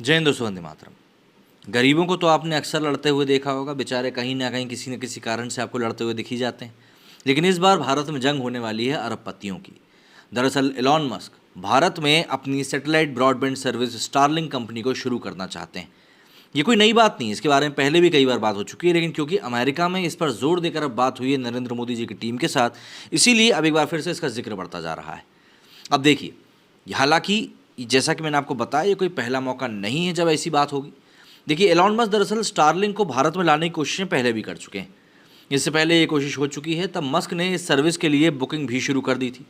जय हिंद दोस्तों, वंदे मातरम। गरीबों को तो आपने अक्सर लड़ते हुए देखा होगा, बेचारे कहीं ना कहीं किसी न किसी कारण से आपको लड़ते हुए दिख ही जाते हैं। लेकिन इस बार भारत में जंग होने वाली है अरबपतियों की। दरअसल एलॉन मस्क भारत में अपनी satellite broadband service Starlink company को शुरू करना चाहते हैं। ये कोई नई बात नहीं है, इसके बारे में पहले भी कई बार बात हो चुकी है, लेकिन क्योंकि अमेरिका में इस पर जोर देकर अब बात हुई है नरेंद्र मोदी जी की टीम के साथ, इसीलिए अब एक बार फिर से इसका जिक्र बढ़ता जा रहा है। अब देखिए, हालांकि जैसा कि मैंने आपको बताया, ये कोई पहला मौका नहीं है जब ऐसी बात होगी। देखिए, एलॉन मस्क दरअसल स्टारलिंक को भारत में लाने की कोशिशें पहले भी कर चुके हैं। इससे पहले ये कोशिश हो चुकी है, तब मस्क ने इस सर्विस के लिए बुकिंग भी शुरू कर दी थी,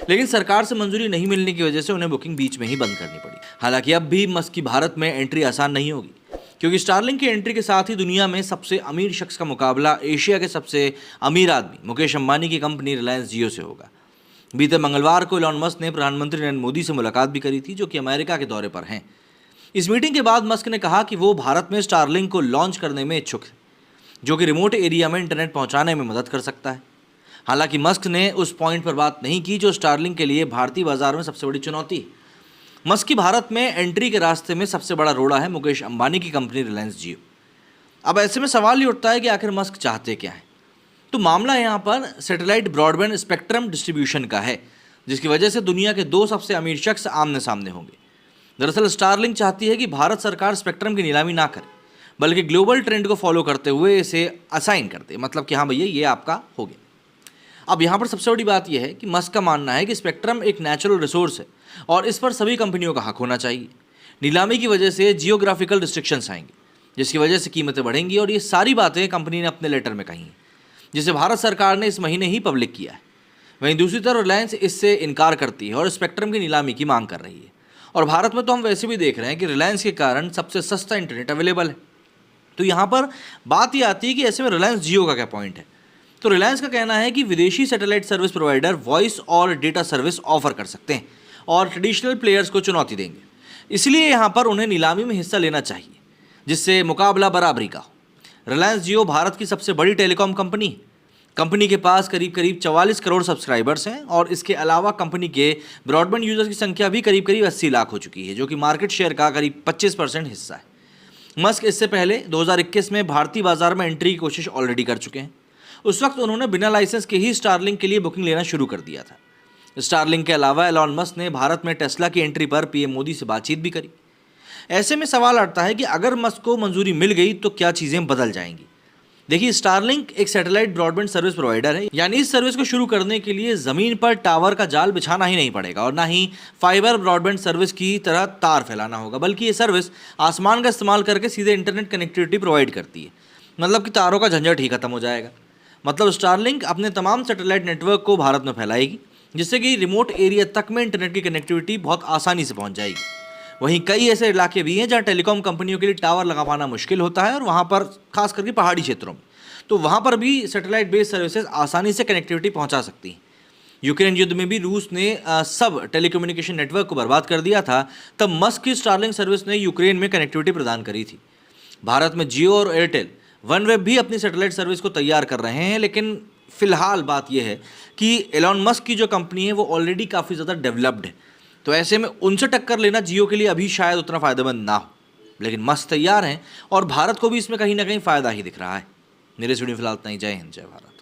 लेकिन सरकार से मंजूरी नहीं मिलने की वजह से उन्हें बुकिंग बीच में ही बंद करनी पड़ी। हालांकि अब भी मस्क की भारत में एंट्री आसान नहीं होगी, क्योंकि स्टारलिंक की एंट्री के साथ ही दुनिया में सबसे अमीर शख्स का मुकाबला एशिया के सबसे अमीर आदमी मुकेश अंबानी की कंपनी रिलायंस जियो से होगा। बीते मंगलवार को एलॉन मस्क ने प्रधानमंत्री नरेंद्र मोदी से मुलाकात भी करी थी, जो कि अमेरिका के दौरे पर हैं। इस मीटिंग के बाद मस्क ने कहा कि वो भारत में स्टारलिंक को लॉन्च करने में इच्छुक है, जो कि रिमोट एरिया में इंटरनेट पहुंचाने में मदद कर सकता है। हालांकि मस्क ने उस पॉइंट पर बात नहीं की जो स्टारलिंक के लिए भारतीय बाजार में सबसे बड़ी चुनौती है। मस्क की भारत में एंट्री के रास्ते में सबसे बड़ा रोड़ा है मुकेश अंबानी की कंपनी रिलायंस जियो। अब ऐसे में सवाल ये उठता है कि आखिर मस्क चाहते क्या है। तो मामला यहाँ पर सैटेलाइट ब्रॉडबैंड स्पेक्ट्रम डिस्ट्रीब्यूशन का है, जिसकी वजह से दुनिया के दो सबसे अमीर शख्स आमने सामने होंगे। दरअसल स्टारलिंक चाहती है कि भारत सरकार स्पेक्ट्रम की नीलामी ना करे, बल्कि ग्लोबल ट्रेंड को फॉलो करते हुए इसे असाइन कर दे, मतलब कि हाँ भैया, ये आपका हो गया। अब यहाँ पर सबसे बड़ी बात यह है कि मस्क का मानना है कि स्पेक्ट्रम एक नेचुरल रिसोर्स है और इस पर सभी कंपनियों का हक होना चाहिए। नीलामी की वजह से जियोग्राफिकल रिस्ट्रिक्शंस आएंगे, जिसकी वजह से कीमतें बढ़ेंगी, और ये सारी बातें कंपनी ने अपने लेटर में कही हैं, जिसे भारत सरकार ने इस महीने ही पब्लिक किया है। वहीं दूसरी तरफ रिलायंस इससे इनकार करती है और स्पेक्ट्रम की नीलामी की मांग कर रही है। और भारत में तो हम वैसे भी देख रहे हैं कि रिलायंस के कारण सबसे सस्ता इंटरनेट अवेलेबल है। तो यहाँ पर बात ये आती है कि ऐसे में रिलायंस जियो का क्या पॉइंट है। तो रिलायंस का कहना है कि विदेशी सैटेलाइट सर्विस प्रोवाइडर वॉइस और डेटा सर्विस ऑफर कर सकते हैं और ट्रेडिशनल प्लेयर्स को चुनौती देंगे, इसलिए यहाँ पर उन्हें नीलामी में हिस्सा लेना चाहिए, जिससे मुकाबला बराबरी का हो। रिलायंस जियो भारत की सबसे बड़ी टेलीकॉम कंपनी है। कंपनी के पास करीब 44 करोड़ सब्सक्राइबर्स हैं और इसके अलावा कंपनी के ब्रॉडबैंड यूजर्स की संख्या भी करीब 80 लाख हो चुकी है, जो कि मार्केट शेयर का करीब 25% हिस्सा है। मस्क इससे पहले 2021 में भारतीय बाजार में एंट्री की कोशिश ऑलरेडी कर चुके हैं। उस वक्त उन्होंने बिना लाइसेंस के ही स्टारलिंक के लिए बुकिंग लेना शुरू कर दिया था। स्टारलिंक के अलावा एलॉन मस्क ने भारत में टेस्ला की एंट्री पर पीएम मोदी से बातचीत भी करी। ऐसे में सवाल उठता है कि अगर मस्क को मंजूरी मिल गई तो क्या चीज़ें बदल जाएंगी। देखिए, स्टारलिंक एक सैटेलाइट ब्रॉडबैंड सर्विस प्रोवाइडर है, यानी इस सर्विस को शुरू करने के लिए ज़मीन पर टावर का जाल बिछाना ही नहीं पड़ेगा और ना ही फाइबर ब्रॉडबैंड सर्विस की तरह तार फैलाना होगा, बल्कि ये सर्विस आसमान का इस्तेमाल करके सीधे इंटरनेट कनेक्टिविटी प्रोवाइड करती है। मतलब कि तारों का झंझट ही खत्म हो जाएगा। मतलब स्टारलिंक अपने तमाम सैटेलाइट नेटवर्क को भारत में फैलाएगी, जिससे कि रिमोट एरिया तक में इंटरनेट की कनेक्टिविटी बहुत आसानी से पहुँच जाएगी। वहीं कई ऐसे इलाके भी हैं जहां टेलीकॉम कंपनियों के लिए टावर लगा पाना मुश्किल होता है, और वहां पर खास करके पहाड़ी क्षेत्रों में, तो वहां पर भी सैटेलाइट बेस्ड सर्विसेज आसानी से कनेक्टिविटी पहुंचा सकती हैं। यूक्रेन युद्ध में भी रूस ने सब टेलीकम्युनिकेशन नेटवर्क को बर्बाद कर दिया था, तब मस्क की स्टारलिंक सर्विस ने यूक्रेन में कनेक्टिविटी प्रदान करी थी। भारत में जियो और एयरटेल वनवेब भी अपनी सैटेलाइट सर्विस को तैयार कर रहे हैं, लेकिन फिलहाल बात यह है कि एलॉन मस्क की जो कंपनी है वो ऑलरेडी काफ़ी ज़्यादा डेवलप्ड है। तो ऐसे में उनसे टक्कर लेना जियो के लिए अभी शायद उतना फ़ायदेमंद ना हो, लेकिन मस्त तैयार हैं और भारत को भी इसमें कहीं ना कहीं फ़ायदा ही दिख रहा है। मेरे इस वीडियो फिलहाल इतना ही। जय हिंद, जय भारत।